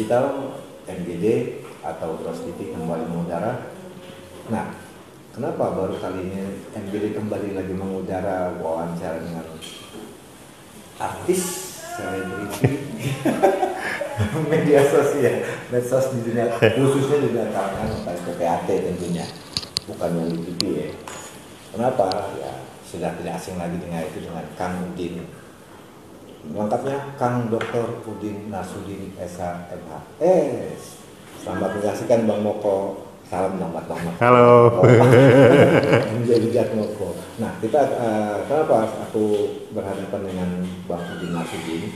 digital, MGD atau Trust TV kembali mengudara. Nah, kenapa baru kali ini MGD kembali lagi mengudara wawancara dengan artis, selebriti, media sosial, medsos di dunia, khususnya di dunia kalangan PPAT tentunya, bukan melalui TV ya. Kenapa? Ya sudah tidak asing lagi dengan Kang Udin. Lengkapnya Kang Dr. Udin Nasruddin SH MH. Selamat menyaksikan Bang Moko. Salam Bang Moko. Halo. Menjadi Jat Moko. Nah, kita kenapa aku berhadapan dengan Bang Udin Nasruddin?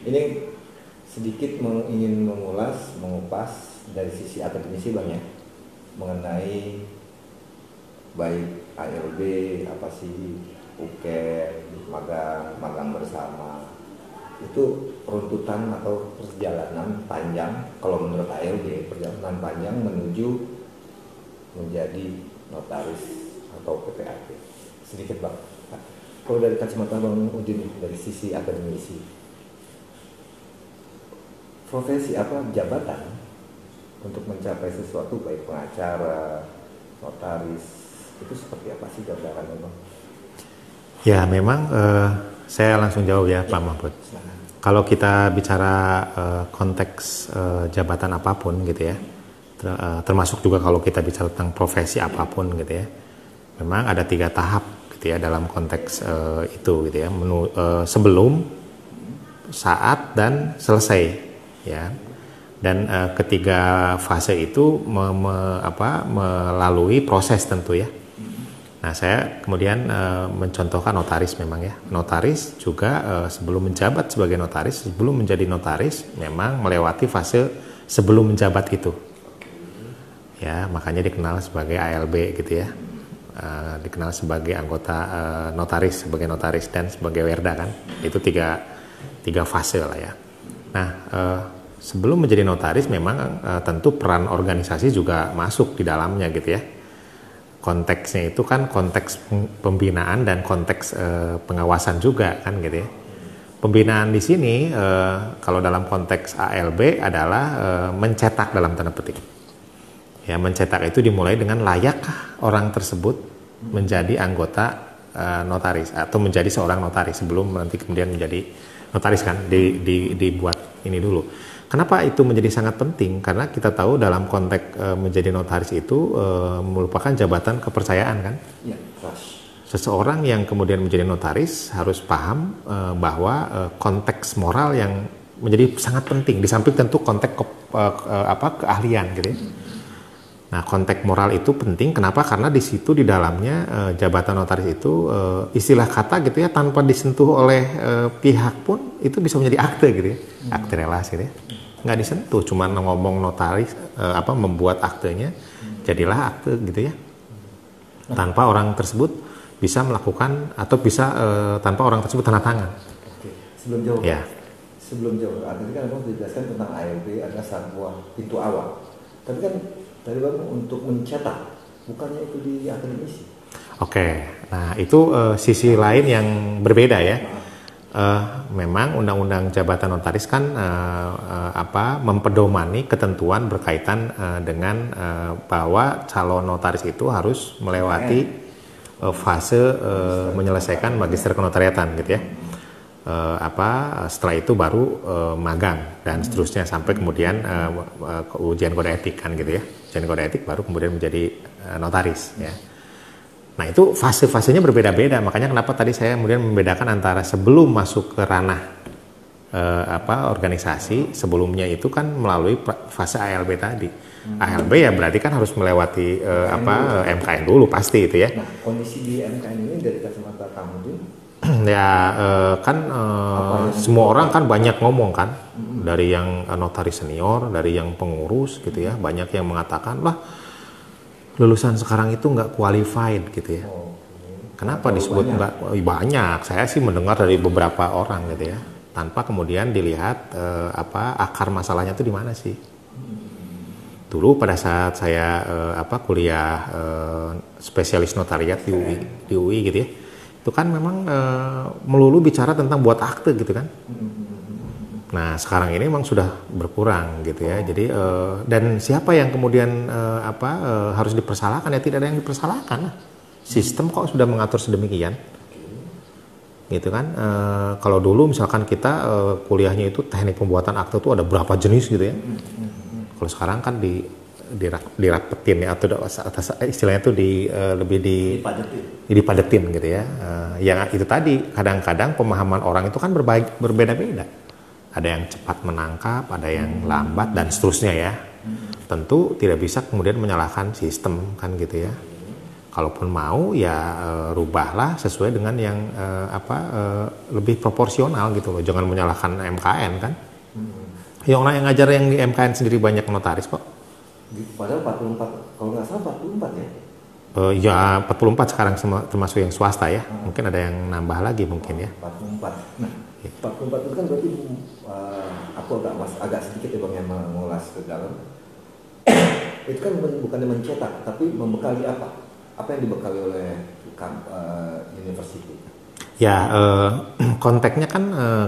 Ini sedikit ingin mengupas dari sisi akademisi Bang ya, mengenai baik ALB, apa sih, UKM, magang bersama. Itu runtutan atau perjalanan panjang, kalau menurut ALB, perjalanan panjang menuju menjadi notaris atau PPAT. Sedikit Bang, kalau dari kacamata Bang Udin, dari sisi akademisi, profesi apa, jabatan untuk mencapai sesuatu baik pengacara, notaris, itu seperti apa sih gambarannya Bang? Ya memang saya langsung jawab ya Pak Mahfud. Kalau kita bicara konteks jabatan apapun gitu ya, termasuk juga kalau kita bicara tentang profesi apapun gitu ya, memang ada 3 tahap gitu ya dalam konteks itu gitu ya, sebelum, saat, dan selesai ya. Dan ketiga fase itu melalui proses tentu ya. Nah, saya kemudian mencontohkan notaris memang ya. Notaris juga sebelum menjabat sebagai notaris, sebelum menjadi notaris, memang melewati fase sebelum menjabat itu. Ya, makanya dikenal sebagai ALB gitu ya. Dikenal sebagai anggota notaris, sebagai notaris dan sebagai werda kan. Itu tiga fase lah ya. Nah, sebelum menjadi notaris memang tentu peran organisasi juga masuk di dalamnya gitu ya. Konteksnya itu kan konteks pembinaan dan konteks pengawasan juga kan gitu ya. Pembinaan di sini kalau dalam konteks ALB adalah mencetak dalam tanda petik. Ya, mencetak itu dimulai dengan layakkah orang tersebut menjadi anggota notaris atau menjadi seorang notaris sebelum nanti kemudian menjadi notaris kan dibuat ini dulu. Kenapa itu menjadi sangat penting? Karena kita tahu dalam konteks menjadi notaris itu merupakan jabatan kepercayaan kan? Ya, seseorang yang kemudian menjadi notaris harus paham bahwa konteks moral yang menjadi sangat penting. Di samping tentu konteks keahlian gitu ya. Nah, konteks moral itu penting. Kenapa? Karena di situ di dalamnya jabatan notaris itu istilah kata gitu ya, tanpa disentuh oleh pihak pun itu bisa menjadi akte gitu ya, akte relasi gitu ya. Nggak disentuh, cuma ngomong notaris membuat aktenya, jadilah akte gitu ya. Tanpa orang tersebut bisa melakukan atau bisa tanpa orang tersebut tanda tangan. Oke. Sebelum jauh. Ya. Sebelum jauh, tadi kan Abang dijelaskan tentang ALB adalah sebuah pintu awal. Tapi kan tadi Bang untuk mencetak, bukannya itu di akademisi? Oke, nah itu sisi lain yang berbeda ya. Memang undang-undang jabatan notaris kan mempedomani ketentuan berkaitan dengan bahwa calon notaris itu harus melewati fase menyelesaikan magister kenotariatan gitu ya. Setelah itu baru magang dan seterusnya sampai kemudian ujian kode etik kan gitu ya. Ujian kode etik baru kemudian menjadi notaris ya. Nah, itu fase-fasenya berbeda-beda. Makanya kenapa tadi saya kemudian membedakan antara sebelum masuk ke ranah organisasi, sebelumnya itu kan melalui fase ALB tadi. ALB ya berarti kan harus melewati MKN dulu pasti itu ya. Nah, kondisi di MKN ini dari kacamata kamu tuh ya semua orang kan banyak ngomong kan, dari yang notaris senior, dari yang pengurus gitu ya, banyak yang mengatakan lah lulusan sekarang itu nggak qualified gitu ya. Kenapa disebut nggak banyak? Saya sih mendengar dari beberapa orang gitu ya, tanpa kemudian dilihat akar masalahnya itu di mana sih. Dulu pada saat saya kuliah spesialis notariat di UI gitu ya, itu kan memang melulu bicara tentang buat akte gitu kan. Nah sekarang ini memang sudah berkurang gitu ya. Jadi dan siapa yang kemudian harus dipersalahkan? Ya tidak ada yang dipersalahkan. Sistem kok sudah mengatur sedemikian, gitu kan? Kalau dulu misalkan kita kuliahnya itu teknik pembuatan akte itu ada berapa jenis gitu ya. Kalau sekarang kan dirapetin ya, atau istilahnya itu lebih dipadetin gitu ya. Yang itu tadi kadang-kadang pemahaman orang itu kan berbeda-beda. Ada yang cepat menangkap, ada yang lambat dan seterusnya ya. Tentu tidak bisa kemudian menyalahkan sistem kan gitu ya. Kalaupun mau ya rubahlah sesuai dengan yang lebih proporsional gitu loh. Jangan menyalahkan MKN kan. Yang orang yang ngajar yang di MKN sendiri banyak notaris kok. Padahal 44, kalau nggak salah 44 ya? Ya 44 sekarang termasuk yang swasta ya. Mungkin ada yang nambah lagi mungkin ya. 44. Nah, 44 itu kan berarti aku agak sedikit ya Bang yang mengulas ke dalam. Itu kan bukannya mencetak, tapi membekali apa? Apa yang dibekali oleh university? Ya, konteksnya kan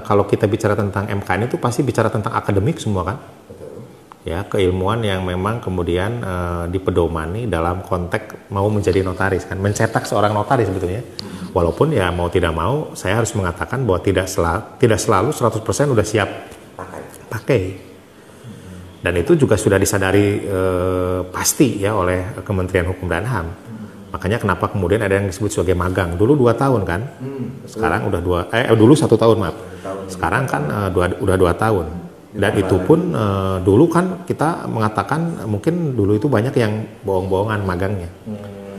kalau kita bicara tentang MKN itu pasti bicara tentang akademik semua kan? Betul. Ya, keilmuan yang memang kemudian dipedomani dalam konteks mau menjadi notaris kan, mencetak seorang notaris sebetulnya. Walaupun ya mau tidak mau, saya harus mengatakan bahwa tidak selalu 100% udah siap pakai. Dan itu juga sudah disadari pasti ya oleh Kementerian Hukum dan HAM. Makanya kenapa kemudian ada yang disebut sebagai magang. Dulu 2 tahun kan, sekarang udah dulu 1 tahun maaf. Sekarang kan udah 2 tahun. Dan itu pun dulu kan kita mengatakan mungkin dulu itu banyak yang bohong-bohongan magangnya.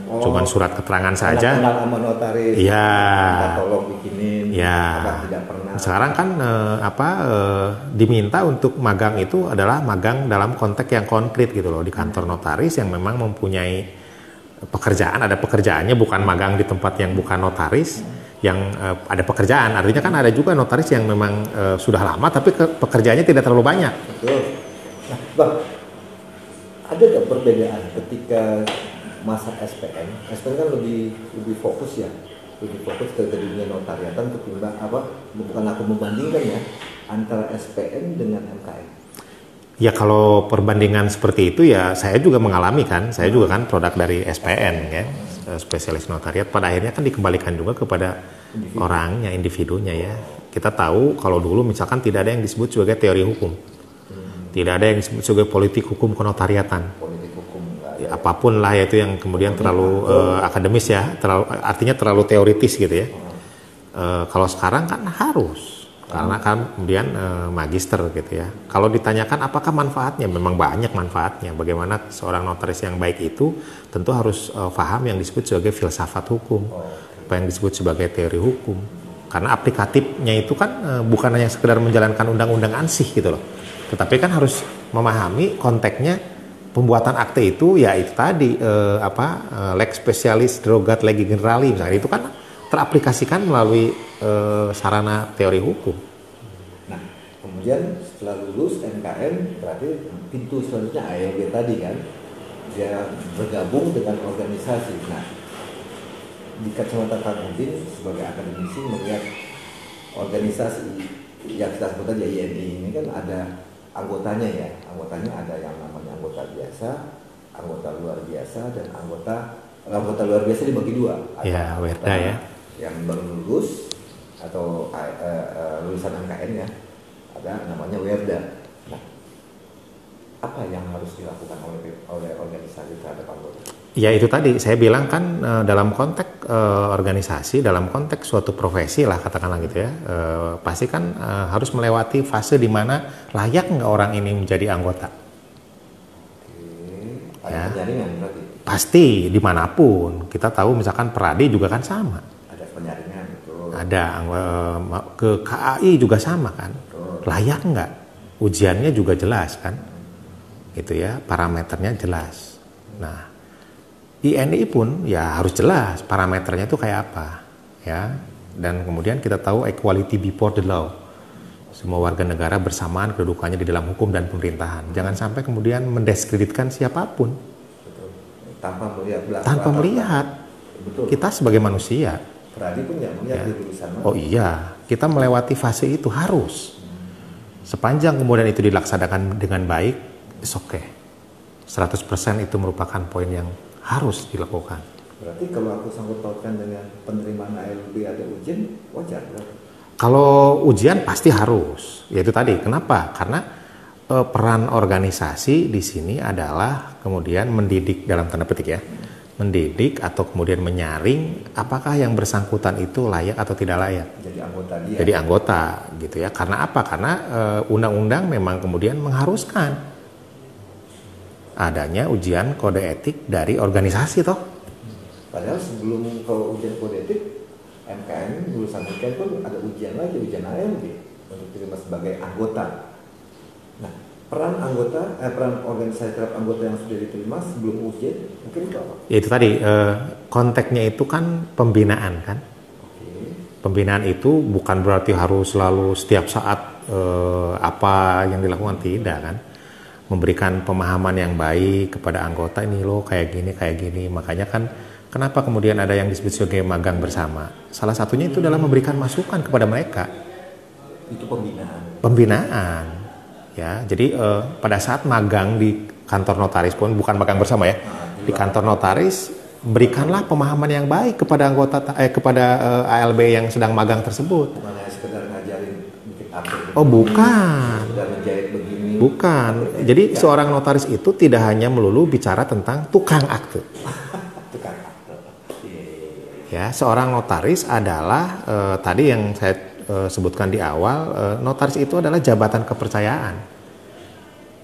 Cuman surat keterangan saja. Kenal sama notaris. Iya. Kita tolong bikinin. Ya. Tidak pernah. Sekarang kan diminta untuk magang itu adalah magang dalam konteks yang konkret gitu loh, di kantor notaris yang memang mempunyai pekerjaan, ada pekerjaannya, bukan magang di tempat yang bukan notaris, yang ada pekerjaan. Artinya kan ada juga notaris yang memang sudah lama tapi pekerjaannya tidak terlalu banyak. Betul. Nah, Bang, ada nggak perbedaan ketika masa SPN? SPN kan lebih fokus ya, lebih fokus ke dunia notariatan ketimbang bukan aku membandingkan ya antara SPN dengan MKN. Ya kalau perbandingan seperti itu ya saya juga mengalami kan, saya juga kan produk dari SPN ya, spesialis notariat. Pada akhirnya kan dikembalikan juga kepada orangnya, individunya ya. Kita tahu kalau dulu misalkan tidak ada yang disebut sebagai teori hukum, tidak ada yang disebut sebagai politik hukum kenotariatan. Politik hukum ya, apapun lah ya itu yang kemudian terlalu akademis ya, artinya terlalu teoritis gitu ya. Kalau sekarang kan harus. Karena kan kemudian magister gitu ya. Kalau ditanyakan apakah manfaatnya, memang banyak manfaatnya. Bagaimana seorang notaris yang baik itu tentu harus paham yang disebut sebagai filsafat hukum, apa yang disebut sebagai teori hukum. Karena aplikatifnya itu kan bukan hanya sekedar menjalankan undang-undang ansih gitu loh, tetapi kan harus memahami konteksnya pembuatan akte itu ya itu tadi lex specialis derogat legi generali misalnya itu kan teraplikasikan melalui sarana teori hukum. Nah, kemudian setelah lulus MKN berarti pintu selanjutnya ALB tadi kan, dia bergabung dengan organisasi. Nah, di kacamata Kang Udin sebagai akademisi melihat organisasi yang kita sebut tadi INI ini kan ada anggotanya ya, anggotanya ada yang namanya anggota biasa, anggota luar biasa, dan anggota luar biasa dibagi 2. Ya, Werda ya. Yang baru lulus atau lulusan MKN ya, ada namanya Werda. Nah, apa yang harus dilakukan oleh organisasi terhadap anggota? Ya itu tadi saya bilang kan dalam konteks organisasi, dalam konteks suatu profesi lah katakanlah gitu ya, pasti kan harus melewati fase di mana layak nggak orang ini menjadi anggota. Oke, ada penjaringan berarti? Pasti dimanapun, kita tahu misalkan Peradi juga kan sama. Ada penjaringan, betul. Ada ke KAI juga sama kan, betul. Layak nggak? Ujiannya juga jelas kan, gitu ya, parameternya jelas. Nah, INI pun ya harus jelas parameternya itu kayak apa ya, dan kemudian kita tahu equality before the law, semua warga negara bersamaan kedudukannya di dalam hukum dan pemerintahan. Jangan sampai kemudian mendiskreditkan siapapun. Betul. Tanpa melihat. Betul. Kita sebagai manusia. Peradi pun nggak melihat di tulisan. Oh iya, kita melewati fase itu harus. Sepanjang kemudian itu dilaksanakan dengan baik, it's okay. 100% itu merupakan poin yang harus dilakukan. Berarti kalau aku sangkut pautkan dengan penerimaan ALB ada ujian, wajar? Kalau ujian pasti harus, yaitu tadi. Kenapa? Karena peran organisasi di sini adalah kemudian mendidik dalam tanda petik ya, mendidik atau kemudian menyaring apakah yang bersangkutan itu layak atau tidak layak. Jadi anggota dia. Jadi anggota gitu ya. Karena apa? Karena undang-undang memang kemudian mengharuskan adanya ujian kode etik dari organisasi toh. Padahal sebelum ke ujian kode etik, MKN lulusan MKN pun ada ujian lagi, ujian ALB untuk diterima sebagai anggota. Nah, peran organisasi terhadap anggota yang sudah diterima sebelum ujian mungkin itu apa? Ya itu tadi konteksnya itu kan pembinaan kan. Pembinaan itu bukan berarti harus selalu setiap saat apa yang dilakukan, tidak kan. Memberikan pemahaman yang baik kepada anggota, ini loh kayak gini. Makanya kan kenapa kemudian ada yang disebut sebagai magang bersama. Salah satunya itu adalah memberikan masukan kepada mereka. Itu pembinaan. Pembinaan. Ya, jadi pada saat magang di kantor notaris pun bukan magang bersama ya. Di kantor notaris berikanlah pemahaman yang baik kepada anggota kepada ALB yang sedang magang tersebut. Bukan hanya sekedar ngajarin bikin akte. Oh, bukan. Sudah menjahit begini. Bukan. Jadi seorang notaris itu tidak hanya melulu bicara tentang tukang akte. Tukang akte. Ya, seorang notaris adalah tadi yang saya sebutkan di awal, notaris itu adalah jabatan kepercayaan.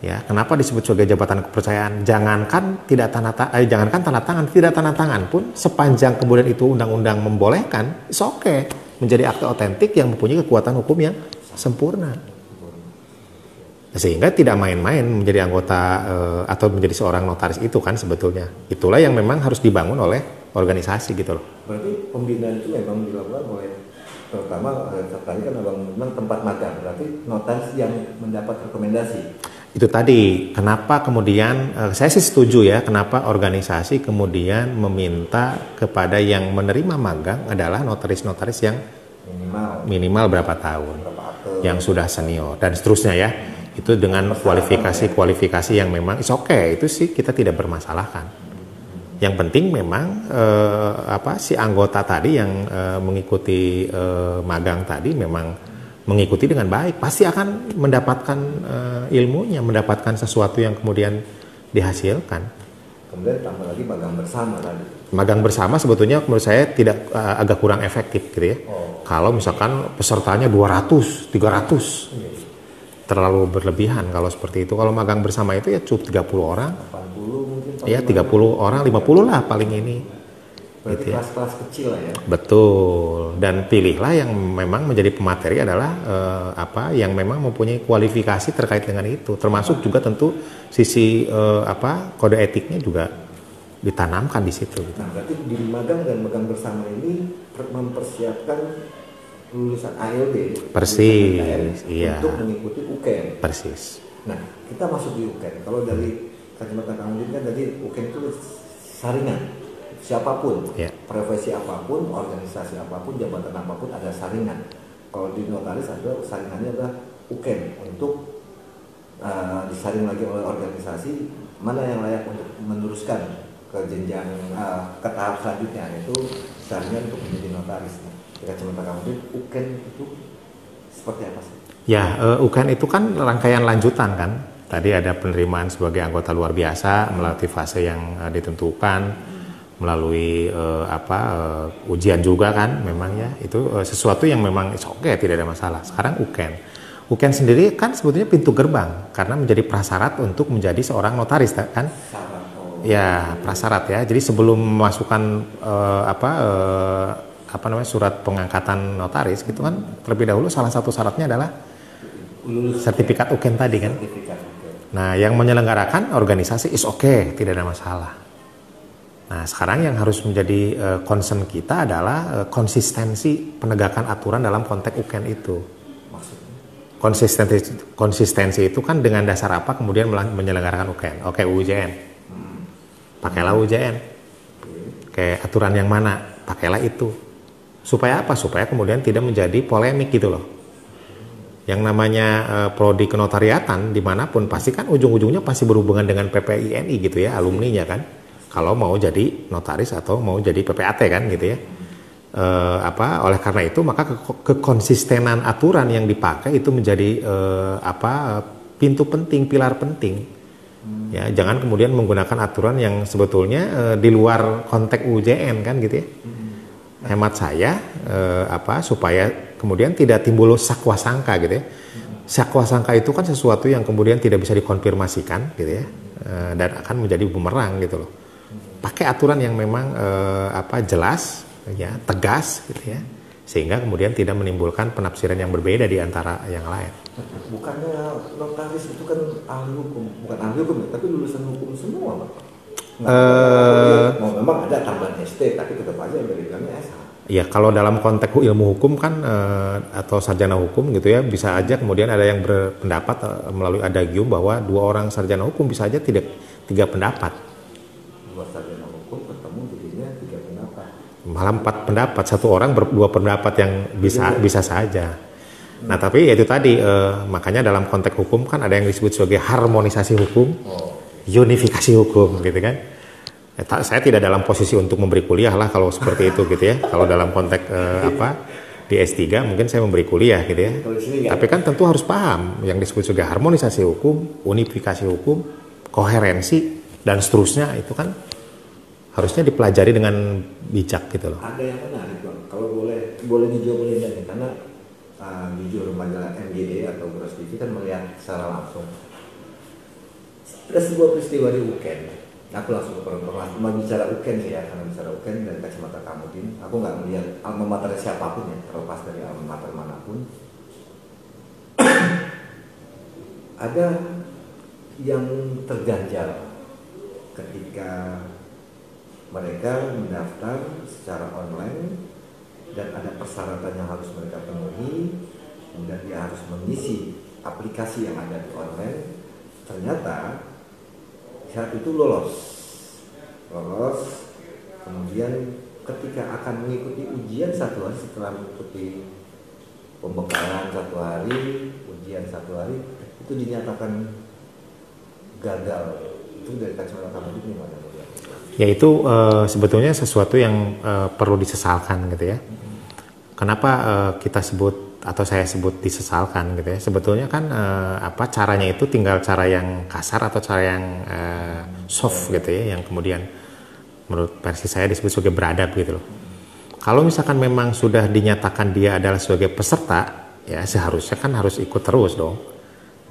Ya, kenapa disebut sebagai jabatan kepercayaan? Jangankan tanda tangan, tidak tanda tangan pun sepanjang kemudian itu undang-undang membolehkan, it's okay, menjadi akte otentik yang mempunyai kekuatan hukum yang sempurna. Sehingga tidak main-main menjadi anggota atau menjadi seorang notaris itu kan sebetulnya. Itulah yang memang harus dibangun oleh organisasi gitu loh. Berarti pembinaan itu memang dilakukan oleh, terutama tadi kan abang memang tempat magang, berarti notaris yang mendapat rekomendasi. Itu tadi, kenapa kemudian, saya sih setuju ya, kenapa organisasi kemudian meminta kepada yang menerima magang adalah notaris-notaris yang minimal berapa tahun, yang sudah senior, dan seterusnya ya. Itu dengan kualifikasi yang memang, it's okay, itu sih kita tidak bermasalahkan. Yang penting memang si anggota tadi yang mengikuti magang tadi memang mengikuti dengan baik, pasti akan mendapatkan ilmunya, mendapatkan sesuatu yang kemudian dihasilkan. Kemudian tambah lagi magang bersama tadi. Magang bersama sebetulnya menurut saya tidak agak kurang efektif gitu ya. Kalau misalkan pesertanya 200, 300, terlalu berlebihan kalau seperti itu. Kalau magang bersama itu ya cukup 30 orang. 80 mungkin. Ya 30 orang, 50 lah paling ini. Berarti gitu ya. kelas-kelas kecil lah ya. Betul, dan pilihlah yang memang menjadi pemateri adalah yang memang mempunyai kualifikasi terkait dengan itu, termasuk juga tentu sisi kode etiknya juga ditanamkan di situ. Gitu. Nah, berarti di magang dan magang bersama ini mempersiapkan lulusan ALB, persis, iya, untuk mengikuti UKN. persis. Nah, kita masuk di UKN. Kalau dari kacamata Kang Udin kan tadi UKN itu saringan. Siapapun, profesi apapun, organisasi apapun, jabatan apapun ada saringan. Kalau di notaris ada saringannya adalah UKN untuk disaring lagi oleh organisasi mana yang layak untuk meneruskan ke jenjang ke tahap selanjutnya, yaitu saringan untuk menjadi notaris. Jika kacamata kamu UKN itu seperti apa sih? Ya, UKN itu kan rangkaian lanjutan kan. Tadi ada penerimaan sebagai anggota luar biasa melalui fase yang ditentukan. Melalui ujian juga kan memang ya, itu sesuatu yang memang oke, tidak ada masalah. Sekarang UKN sendiri kan sebetulnya pintu gerbang karena menjadi prasyarat untuk menjadi seorang notaris kan. Ya, prasyarat ya. Jadi sebelum memasukkan surat pengangkatan notaris gitu kan, terlebih dahulu salah satu syaratnya adalah sertifikat UKN tadi kan. Nah, yang menyelenggarakan organisasi is oke, tidak ada masalah. Nah, sekarang yang harus menjadi concern kita adalah konsistensi penegakan aturan dalam konteks UKN itu. Konsistensi itu kan dengan dasar apa kemudian menyelenggarakan UKN? Oke, UJN. Pakailah UJN. Kayak aturan yang mana? Pakailah itu. Supaya apa? Supaya kemudian tidak menjadi polemik gitu loh. Yang namanya prodi kenotariatan dimanapun pasti kan ujung-ujungnya pasti berhubungan dengan PPINI gitu ya, alumninya kan. Kalau mau jadi notaris atau mau jadi PPAT kan gitu ya. Oleh karena itu maka kekonsistenan aturan yang dipakai itu menjadi pintu penting, pilar penting. Ya, jangan kemudian menggunakan aturan yang sebetulnya di luar konteks UJN kan gitu ya. Hemat saya supaya kemudian tidak timbul sakwa sangka gitu ya. Sakwa sangka itu kan sesuatu yang kemudian tidak bisa dikonfirmasikan gitu ya, dan akan menjadi bumerang gitu loh. Pakai aturan yang memang jelas ya, tegas gitu ya, sehingga kemudian tidak menimbulkan penafsiran yang berbeda di antara yang lain. Bukannya notaris itu kan ahli hukum, bukan ahli hukum ya, tapi lulusan hukum semua, Pak. Memang ada tambahan ST, tapi tetap aja yang bilangnya SH. Ya kalau dalam konteks ilmu hukum kan atau sarjana hukum gitu ya, bisa aja kemudian ada yang berpendapat melalui adagium bahwa 2 orang sarjana hukum bisa aja tidak 3 pendapat. 2 sarjana hukum ketemu jadinya 3 pendapat. Malah 4 pendapat, 1 orang 2 pendapat yang bisa saja. Nah tapi itu tadi makanya dalam konteks hukum kan ada yang disebut sebagai harmonisasi hukum, unifikasi hukum gitu kan. Saya tidak dalam posisi untuk memberi kuliah lah kalau seperti itu gitu ya. Kalau dalam konteks di S3 mungkin saya memberi kuliah gitu ya. Tapi kan tentu harus paham yang disebut sebagai harmonisasi hukum, unifikasi hukum, koherensi dan seterusnya itu kan harusnya dipelajari dengan bijak gitu loh. Ada yang menarik Bang, kalau boleh dijawab oleh Dani, karena jujur majalah MGD atau Bros TV kan melihat secara langsung. Ada sebuah peristiwa di UKN. Aku langsung ke bicara UKN sih ya, karena bicara UKN dari kacamata Kamudin. Aku nggak melihat alma mater siapapun ya, terlepas dari alma mater manapun. Ada yang terganjal ketika mereka mendaftar secara online dan ada persyaratan yang harus mereka penuhi, kemudian dia harus mengisi aplikasi yang ada di online. Ternyata saat itu lolos, kemudian ketika akan mengikuti ujian 1 hari setelah mengikuti pembekalan 1 hari, ujian 1 hari, itu dinyatakan gagal. Itu dari kacamata kamu itu gimana? Ya itu sebetulnya sesuatu yang perlu disesalkan gitu ya. Kenapa kita sebut atau saya sebut disesalkan gitu ya? Sebetulnya kan caranya itu tinggal cara yang kasar atau cara yang soft gitu ya, yang kemudian menurut versi saya disebut sebagai beradab gitu loh. Kalau misalkan memang sudah dinyatakan dia adalah sebagai peserta, ya seharusnya kan harus ikut terus dong.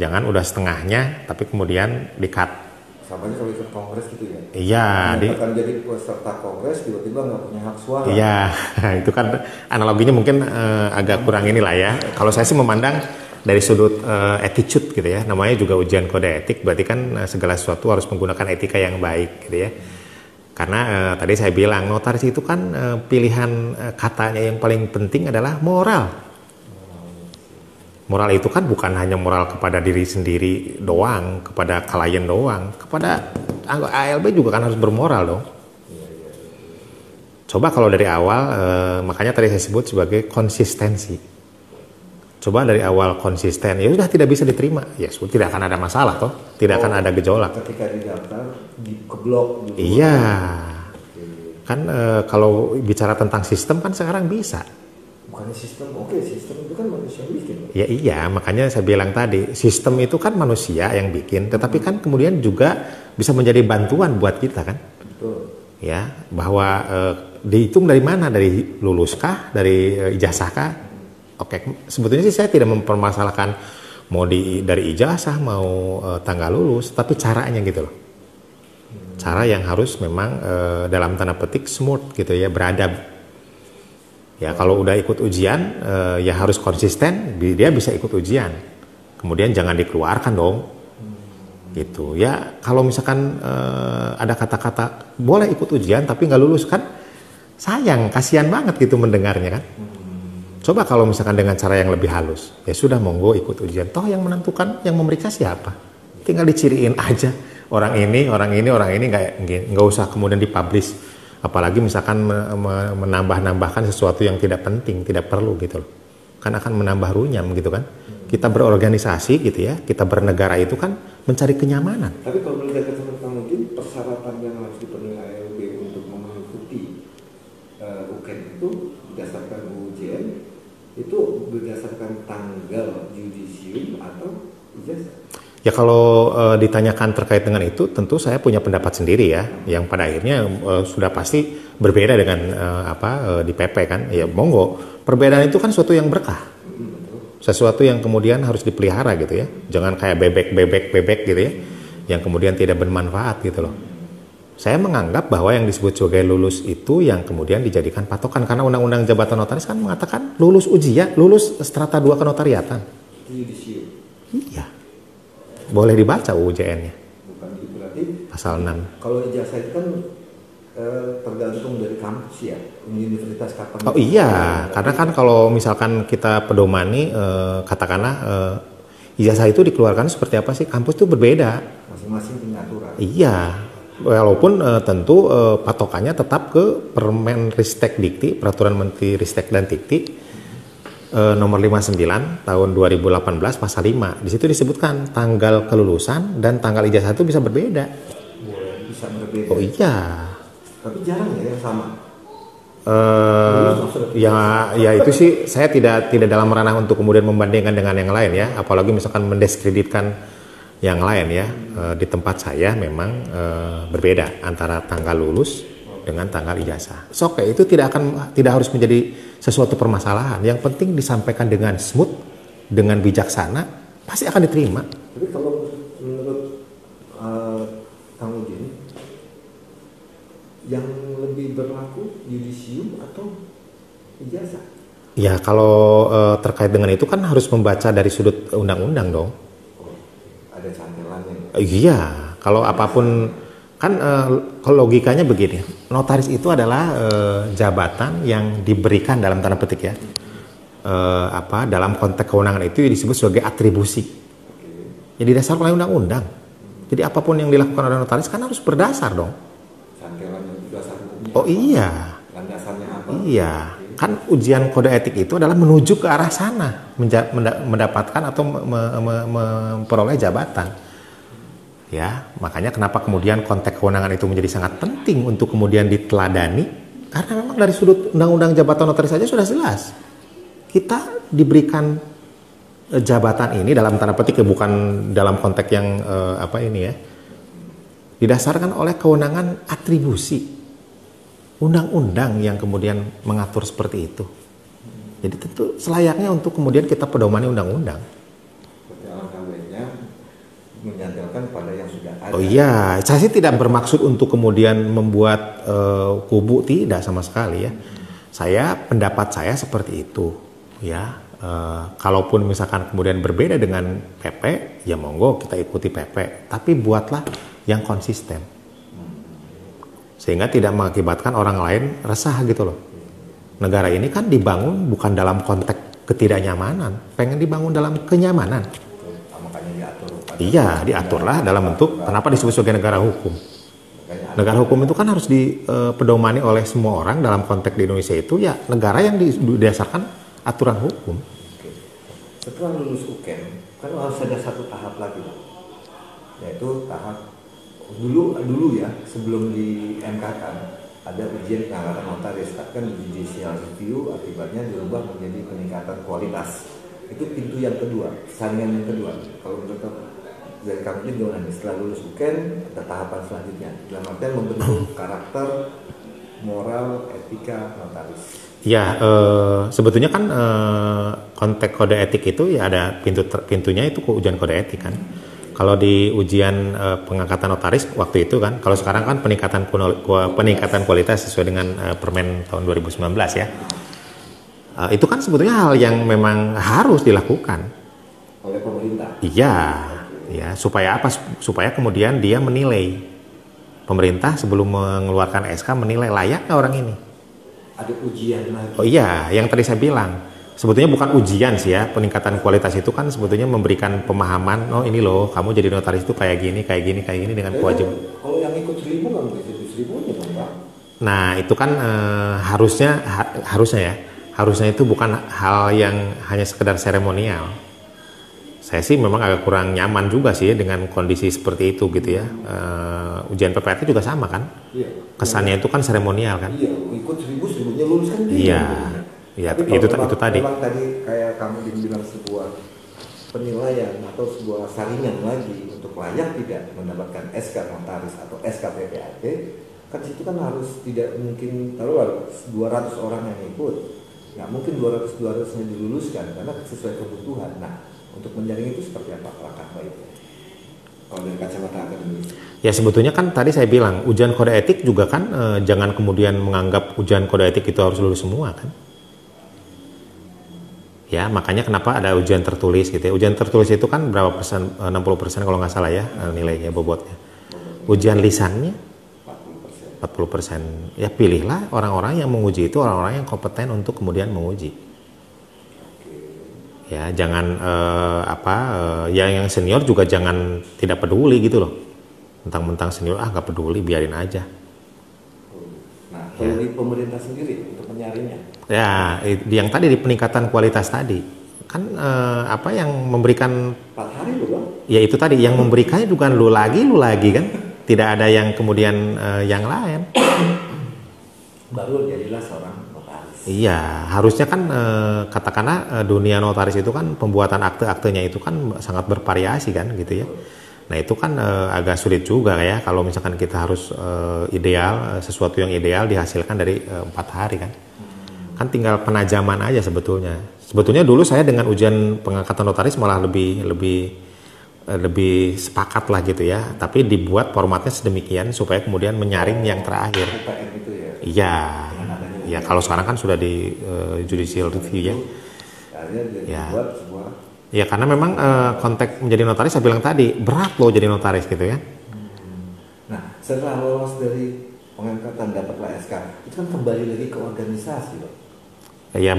Jangan udah setengahnya tapi kemudian di-cut. Sama aja kalau ikut kongres gitu ya. Iya. Akan jadi peserta kongres tiba-tiba nggak punya hak suara. Iya, itu kan analoginya mungkin agak kurang inilah ya. Kalau saya sih memandang dari sudut attitude gitu ya. Namanya juga ujian kode etik. Berarti kan segala sesuatu harus menggunakan etika yang baik gitu ya. Karena tadi saya bilang notaris itu kan pilihan katanya yang paling penting adalah moral. Moral itu kan bukan hanya moral kepada diri sendiri doang, kepada klien doang, kepada ALB juga kan harus bermoral dong. Coba kalau dari awal, makanya tadi saya sebut sebagai konsistensi. Coba dari awal konsisten, ya sudah tidak bisa diterima, ya sudah tidak akan ada masalah toh, tidak akan ada gejolak. Ketika didaftar, dikeblok. Iya, kan kalau bicara tentang sistem kan sekarang bisa. Bukan sistem, sistem itu kan manusia yang bikin. Ya iya, makanya saya bilang tadi, sistem itu kan manusia yang bikin, tetapi kan kemudian juga bisa menjadi bantuan buat kita kan. Betul. Ya, bahwa dihitung dari mana, dari luluskah, dari ijazahkah? Oke, sebetulnya sih saya tidak mempermasalahkan mau dari ijazah, mau tanggal lulus, tapi caranya gitu loh. Cara yang harus memang dalam tanda petik smooth gitu ya, beradab. Ya kalau udah ikut ujian ya harus konsisten, dia bisa ikut ujian. Kemudian jangan dikeluarkan dong. Gitu ya. Kalau misalkan ada kata-kata boleh ikut ujian tapi nggak lulus kan sayang, kasihan banget gitu mendengarnya kan. Coba kalau misalkan dengan cara yang lebih halus, ya sudah monggo ikut ujian. Toh yang menentukan, yang memeriksa siapa? Tinggal diciriin aja orang ini nggak usah kemudian dipublish. Apalagi misalkan menambah-nambahkan sesuatu yang tidak penting, tidak perlu gitu loh. Kan akan menambah runyam gitu kan. kita berorganisasi gitu ya, kita bernegara itu kan mencari kenyamanan. Tapi kalau menurut kacamata mungkin persyaratan yang harus dipenuhi ALB untuk mengikuti UKEN itu berdasarkan UJN itu berdasarkan tanggal yudisium atau ijazah? Ya kalau ditanyakan terkait dengan itu, tentu saya punya pendapat sendiri ya, yang pada akhirnya sudah pasti berbeda dengan di PP kan. Ya monggo, perbedaan itu kan suatu yang berkah, sesuatu yang kemudian harus dipelihara gitu ya. Jangan kayak bebek gitu ya, yang kemudian tidak bermanfaat gitu loh. Saya menganggap bahwa yang disebut sebagai lulus itu yang kemudian dijadikan patokan, karena Undang-Undang Jabatan Notaris kan mengatakan lulus ujian, lulus strata 2 kenotariatan. Yudisium. Iya. Boleh dibaca UJN-nya. Bukan gitu, berarti pasal 6. kalau ijazah itu kan tergantung dari kampus ya, universitas kapan. Oh iya, karena kan kalau misalkan kita pedomani katakanlah ijazah itu dikeluarkan seperti apa sih? Kampus itu berbeda. Masing-masing punya aturan. Iya. Walaupun tentu patokannya tetap ke Permen Ristek Dikti, Peraturan Menteri Ristek dan Dikti nomor 59 tahun 2018 pasal 5. Di situ disebutkan tanggal kelulusan dan tanggal ijazah itu bisa berbeda. Boleh, bisa berbeda. Oh iya. Tapi jarang ya yang sama. Ya itu sih saya tidak dalam ranah untuk kemudian membandingkan dengan yang lain ya, apalagi misalkan mendiskreditkan yang lain ya. Di tempat saya memang berbeda antara tanggal lulus dengan tanggal ijazah. Oke, itu tidak harus menjadi sesuatu permasalahan. Yang penting disampaikan dengan smooth, dengan bijaksana, pasti akan diterima. Tapi kalau menurut Kang Udin, yang lebih berlaku yudisium atau ijazah? Ya kalau terkait dengan itu kan harus membaca dari sudut undang-undang dong. Oh, ada cantelannya. Iya, kalau apapun kan kalau logikanya begini, notaris itu adalah jabatan yang diberikan dalam tanda petik ya, dalam konteks kewenangan itu disebut sebagai atribusi. Jadi dasar oleh undang-undang. Jadi apapun yang dilakukan oleh notaris kan harus berdasar dong. Cantelan yang dasar hukumnya. Oh iya. Landasannya apa? Iya, kan ujian kode etik itu adalah menuju ke arah sana, mendapatkan atau memperoleh jabatan. Ya, makanya kenapa kemudian konteks kewenangan itu menjadi sangat penting untuk kemudian diteladani, karena memang dari sudut undang-undang jabatan notaris saja sudah jelas. Kita diberikan jabatan ini dalam tanda petik ya, bukan dalam konteks yang didasarkan oleh kewenangan atribusi. Undang-undang yang kemudian mengatur seperti itu. Jadi tentu selayaknya untuk kemudian kita pedomani undang-undang. Menyandarkan pada yang sudah ada. Oh iya, saya sih tidak bermaksud untuk kemudian membuat kubu, tidak sama sekali ya. Pendapat saya seperti itu ya. Kalaupun misalkan kemudian berbeda dengan PP, ya monggo kita ikuti PP. Tapi buatlah yang konsisten, sehingga tidak mengakibatkan orang lain resah gitu loh. Negara ini kan dibangun bukan dalam konteks ketidaknyamanan, pengen dibangun dalam kenyamanan. Iya, diaturlah dalam bentuk, kenapa disebut sebagai negara hukum. Negara hukum itu kan harus dipedomani oleh semua orang dalam konteks di Indonesia itu ya negara yang didasarkan aturan hukum. Oke. Setelah lulus UKEN, kan harus ada satu tahap lagi, yaitu tahap dulu ya, sebelum di MK kan ada ujian pengangkatan notaris, kan judicial review akibatnya dirubah menjadi peningkatan kualitas. Itu pintu yang kedua, saringan yang kedua. Kalau menurut dari kami gimana nih, setelah lulus UKEN ada tahapan selanjutnya dalam artian membentuk karakter moral etika notaris. Ya sebetulnya kan konteks kode etik itu ya ada pintunya itu ujian kode etik kan. Kalau di ujian pengangkatan notaris waktu itu kan, kalau sekarang kan peningkatan kualitas sesuai dengan Permen tahun 2019 ya. Itu kan sebetulnya hal yang memang harus dilakukan oleh pemerintah. Iya. Ya, supaya apa? Supaya kemudian dia menilai, pemerintah sebelum mengeluarkan SK menilai layak nggak orang ini. Ada ujian lagi. Oh iya, yang tadi saya bilang sebetulnya bukan ujian sih ya, peningkatan kualitas itu kan sebetulnya memberikan pemahaman. Oh ini loh, kamu jadi notaris itu kayak gini dengan kewajiban. Kalau yang ikut 1.000 kan bisa 1.000 ya Pak. Nah itu kan harusnya itu bukan hal yang hanya sekedar seremonial. saya sih memang agak kurang nyaman juga sih ya dengan kondisi seperti itu gitu ya. Ujian PPAT juga sama kan? Iya. Kesannya itu kan seremonial kan? Iya, ikut seribunya lulus kan dia. Iya. Iya, itu tadi. Memang tadi kayak kamu bilang sebuah penilaian atau sebuah saringan lagi untuk layak tidak mendapatkan SK notaris atau SK PPAT, kan situ kan harus tidak mungkin taruh 200 orang yang ikut, nggak mungkin 200-200-nya diluluskan karena sesuai kebutuhan. Nah, untuk menjaring itu seperti apa langkah baiknya kalau dari kacamata akademis? Ya sebetulnya kan tadi saya bilang ujian kode etik juga kan jangan kemudian menganggap ujian kode etik itu harus lulus semua kan. Ya, makanya kenapa ada ujian tertulis gitu ya. Ujian tertulis itu kan berapa persen? 60% kalau nggak salah ya nilainya, bobotnya. Ujian lisannya 40%. Ya pilihlah orang-orang yang menguji itu orang-orang yang kompeten untuk kemudian menguji. Ya, jangan yang senior juga jangan tidak peduli gitu loh. Mentang-mentang senior nggak peduli, biarin aja. Nah, kalau di pemerintah sendiri untuk menyaringnya? Ya, yang tadi di peningkatan kualitas tadi kan yang memberikan 4 hari loh Bang. Ya itu tadi yang memberikannya bukan lu lagi kan, tidak ada yang kemudian yang lain. Baru jadilah seorang notaris. Iya, harusnya kan katakanlah dunia notaris itu kan pembuatan akte-aktenya itu kan sangat bervariasi kan gitu ya. Nah itu kan agak sulit juga ya kalau misalkan kita harus ideal, sesuatu yang ideal dihasilkan dari 4 hari kan. Kan tinggal penajaman aja sebetulnya. Sebetulnya dulu saya dengan ujian pengangkatan notaris malah lebih sepakat lah gitu ya. Tapi dibuat formatnya sedemikian supaya kemudian menyaring yang terakhir. UPN itu ya. Iya. Ya kalau sekarang kan sudah di judicial review ya. Ya. Ya karena memang konteks menjadi notaris saya bilang tadi berat loh jadi notaris gitu ya. Nah setelah lolos dari pengangkatan dapatlah SK itu kan kembali lagi ke organisasi loh. Ya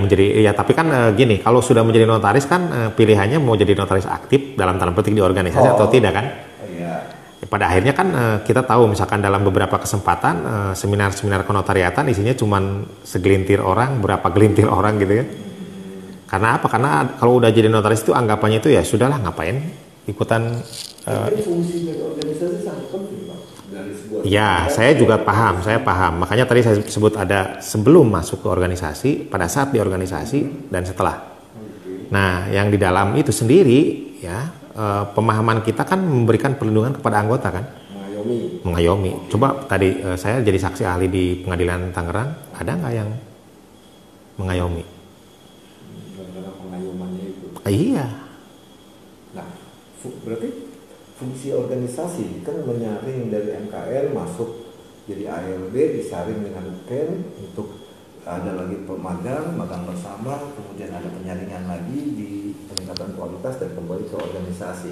tapi kan gini, kalau sudah menjadi notaris kan pilihannya mau jadi notaris aktif dalam tanda petik di organisasi atau tidak kan? Iya. Pada akhirnya kan kita tahu misalkan dalam beberapa kesempatan seminar-seminar kenotariatan isinya cuma segelintir orang, berapa gelintir orang gitu ya. Karena apa? Karena kalau udah jadi notaris itu anggapannya itu ya sudahlah ngapain ikutan. Tapi fungsi dari organisasi sangat penting Pak. Ya, saya juga paham, saya paham. Makanya tadi saya sebut ada sebelum masuk ke organisasi, pada saat di organisasi, dan setelah. Nah, yang di dalam itu sendiri, ya pemahaman kita kan memberikan perlindungan kepada anggota kan? Mengayomi. Coba tadi saya jadi saksi ahli di Pengadilan Tangerang, ada nggak yang mengayomi? Pengayomannya itu. Iya. Nah, berarti fungsi organisasi kan menyaring dari MKL masuk jadi ALB, disaring dengan UPN untuk ada lagi magang bersama, kemudian ada penyaringan lagi di peningkatan kualitas dan kembali ke organisasi.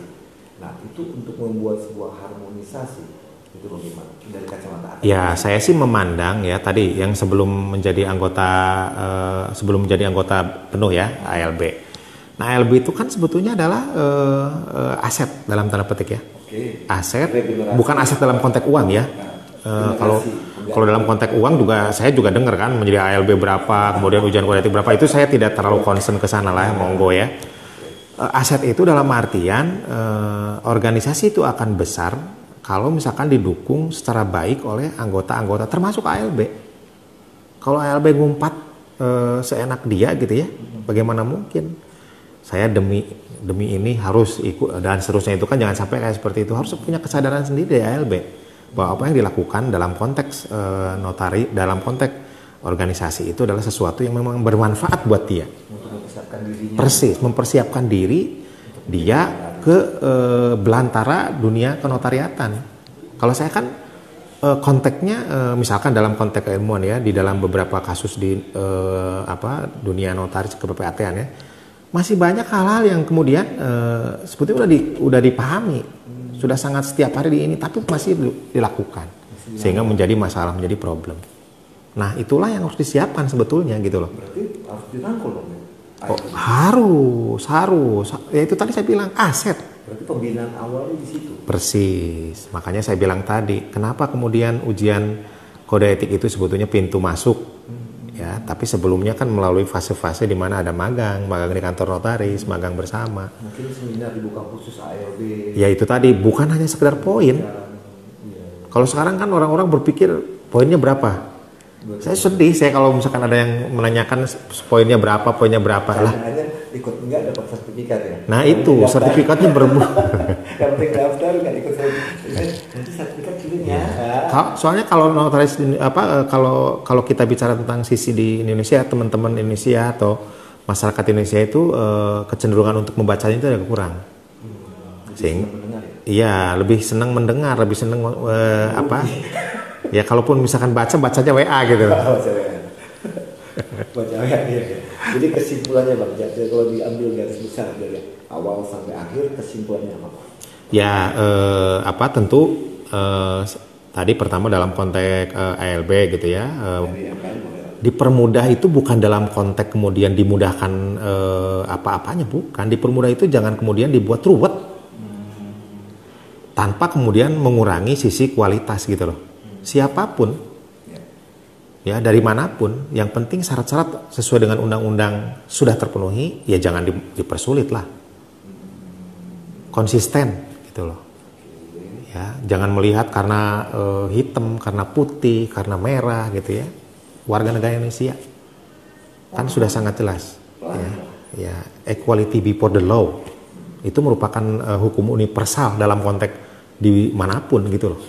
Nah itu untuk membuat sebuah harmonisasi itu bagaimana dari kacamata akademik? Ya saya sih memandang ya tadi yang sebelum menjadi anggota penuh ya ALB. Nah ALB itu kan sebetulnya adalah aset dalam tanda petik ya. Oke. Aset, bukan aset dalam konteks uang ya. Kalau dalam konteks uang juga saya juga dengar kan menjadi ALB berapa, kemudian ujian kode etik berapa, itu saya tidak terlalu concern ke sana lah, monggo ya. Aset itu dalam artian organisasi itu akan besar kalau misalkan didukung secara baik oleh anggota-anggota termasuk ALB. Kalau ALB ngumpat seenak dia gitu ya, bagaimana mungkin? Saya demi ini harus ikut dan seterusnya itu kan jangan sampai kayak seperti itu, harus punya kesadaran sendiri dari ALB bahwa apa yang dilakukan dalam konteks notari, dalam konteks organisasi itu adalah sesuatu yang memang bermanfaat buat dia. Persis, mempersiapkan diri dia ke belantara dunia kenotariatan. Kalau saya kan konteksnya misalkan dalam konteks keilmuan ya, di dalam beberapa kasus di dunia notaris kepepatian ya, masih banyak hal-hal yang kemudian sebetulnya udah dipahami, sudah sangat setiap hari di ini, tapi masih dilakukan sehingga menjadi masalah, menjadi problem. Nah itulah yang harus disiapkan sebetulnya gitu loh. Berarti harus dirangkul dong ya? Oh, harus. Ya itu tadi saya bilang aset. Berarti pembinaan awalnya di situ. Persis. Makanya saya bilang tadi, kenapa kemudian ujian kode etik itu sebetulnya pintu masuk Ya, tapi sebelumnya kan melalui fase-fase di mana ada magang di kantor notaris, magang bersama. Mungkin seminar dibuka khusus ALB. Ya itu tadi, bukan hanya sekedar poin. Kalau sekarang kan orang-orang berpikir poinnya berapa. Saya sedih kalau misalkan ada yang menanyakan poinnya berapa lah. Hanya ikut enggak dapat sertifikat ya. Nah itu sertifikatnya berbuah. Yang penting daftar nggak ikut sertifikat, nanti sertifikat kirimnya. Soalnya kalau notaris kalau kita bicara tentang sisi di Indonesia, teman-teman Indonesia atau masyarakat Indonesia itu kecenderungan untuk membacanya itu agak kurang. Iya, lebih senang mendengar, lebih senang ya kalaupun misalkan bacanya WA gitu. Baca WA ya. Jadi kesimpulannya Bang, jadi kalau diambil garis besar dari awal sampai akhir, kesimpulannya apa? Ya tentu tadi pertama dalam konteks ALB gitu ya. Dipermudah itu bukan dalam konteks kemudian dimudahkan apa-apanya, bukan. Dipermudah itu jangan kemudian dibuat ruwet tanpa kemudian mengurangi sisi kualitas gitu loh. Siapapun ya dari manapun, yang penting syarat-syarat sesuai dengan undang-undang sudah terpenuhi, ya jangan dipersulit lah. Konsisten gitu loh. Ya, jangan melihat karena hitam, karena putih, karena merah gitu ya. Warga negara Indonesia kan sudah sangat jelas. Ya, equality before the law itu merupakan hukum universal dalam konteks dimanapun gitu loh.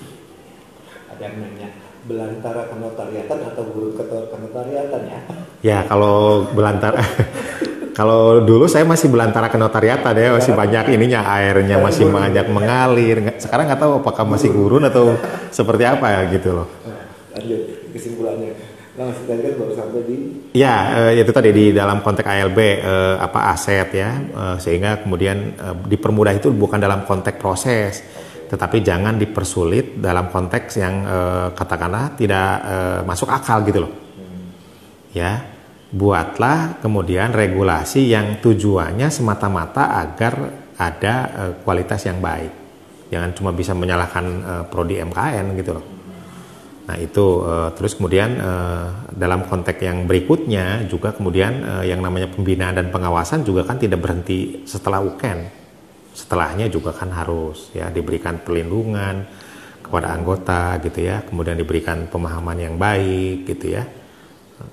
Ada yang nanya belantara kenotariatan atau guru kenotariatan ya? Ya kalau belantara kalau dulu saya masih belantara kenotariatan ya, masih banyak ininya, airnya masih banyak mengalir. Sekarang nggak tahu apakah masih gurun atau seperti apa ya gitu loh. Lanjut kesimpulannya. Nah, tadi kan baru sampai di itu tadi di dalam konteks ALB aset ya, sehingga kemudian dipermudah itu bukan dalam konteks proses, tetapi jangan dipersulit dalam konteks yang katakanlah tidak masuk akal gitu loh. Ya, buatlah kemudian regulasi yang tujuannya semata-mata agar ada kualitas yang baik. Jangan cuma bisa menyalahkan prodi MKN gitu loh. Nah itu terus kemudian dalam konteks yang berikutnya juga kemudian yang namanya pembinaan dan pengawasan juga kan tidak berhenti setelah UKN. Setelahnya juga kan harus ya diberikan perlindungan kepada anggota gitu ya, kemudian diberikan pemahaman yang baik gitu ya.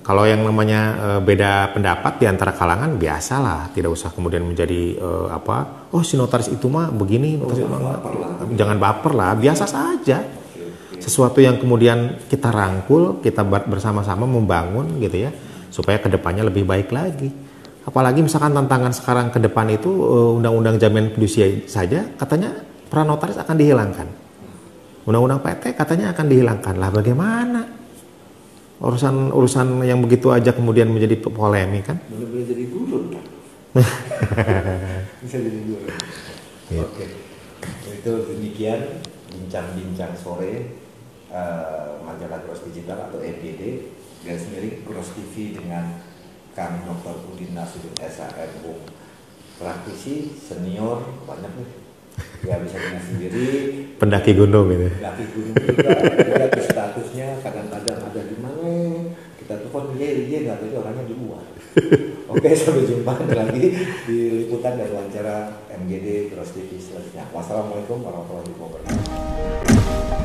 Kalau yang namanya beda pendapat di antara kalangan biasalah, tidak usah kemudian menjadi si notaris itu mah begini, jangan baper lah, biasa saja. Sesuatu yang kemudian kita rangkul, kita bersama-sama membangun gitu ya, supaya kedepannya lebih baik lagi. Apalagi misalkan tantangan sekarang ke depan itu undang-undang jaminan fidusia saja katanya peran notaris akan dihilangkan. Undang-undang PT katanya akan dihilangkan. Lah bagaimana? Urusan yang begitu aja kemudian menjadi polemik kan? Benar-benar jadi gurun kan? Bisa jadi gurun. Ya. Oke. Itu demikian bincang-bincang sore majalah Gross Digital atau EPD garis miring Gross TV dengan Kang Dr. Udin Nasruddin SHM, praktisi senior banyak nih, ya bisa dengan sendiri pendaki gunung gitu. Pendaki gunung juga statusnya kadang-kadang ada di mana kita telepon dia nggak tahu orangnya di luar. Oke, sampai jumpa lagi di liputan dan wawancara MGD Gross TV selanjutnya. Wassalamualaikum warahmatullahi wabarakatuh.